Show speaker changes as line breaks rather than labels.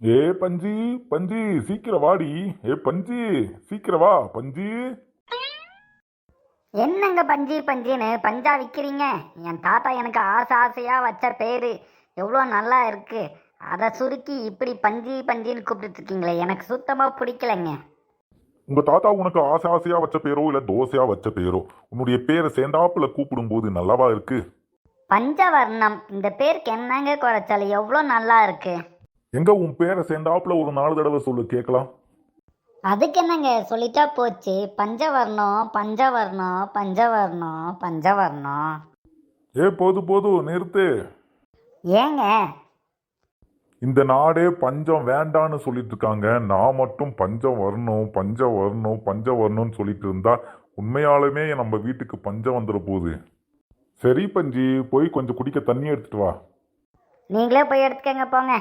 ஏ பஞ்சி, பஞ்சி சீக்கிரம் வாடி. ஏ பஞ்சி, சீக்கிரம் வா பஞ்சி.
என்னங்க பஞ்சி பஞ்சின்னு பஞ்சா விற்கிறீங்க? என் தாத்தா எனக்கு ஆசை ஆசையாக வச்ச பேர் எவ்வளோ நல்லா இருக்கு. அதை சுருக்கி இப்படி பஞ்சி பஞ்சின்னு கூப்பிட்டு இருக்கீங்களே, எனக்கு சுத்தமாக பிடிக்கலைங்க.
உங்க தாத்தா உனக்கு ஆசை ஆசையா வச்ச பேரோ இல்ல தோசையா வச்ச பேரோ, உன்னுடைய பேரை சேர்ந்தாப்புல கூப்பிடும் போது நல்லாவா இருக்கு?
பஞ்சவர்ணம் இந்த பேருக்கு என்னங்க குறைச்சல்? எவ்வளோ நல்லா இருக்கு.
எங்க உன் பேரை சேர்ந்தாப்புல ஒரு 4 தடவை சொல்லு கேட்கலாம்.
அதுக்கு என்னங்க சொல்லிட்டா போச்சு. பஞ்சவர்ணம் பஞ்சவர்ணம் பஞ்சவர்ணம் பஞ்சவர்ணம்.
ஏ போது போது நிறுத்து.
ஏங்க?
இந்த நாடே பஞ்சம் வேண்டான்னு சொல்லிட்டு இருக்காங்க. நான் மட்டும் பஞ்சம் வரணும் பஞ்சம் வரணும் பஞ்சம் வரணும்னு சொல்லிட்டு இருந்தா உண்மையாலுமே நம்ம வீட்டுக்கு பஞ்சம் வந்துட போகுது. சரி பஞ்சி, போய் கொஞ்சம் குடிக்க தண்ணி எடுத்துட்டு வா.
நீங்களே போய் எடுத்துக்கங்க போங்க.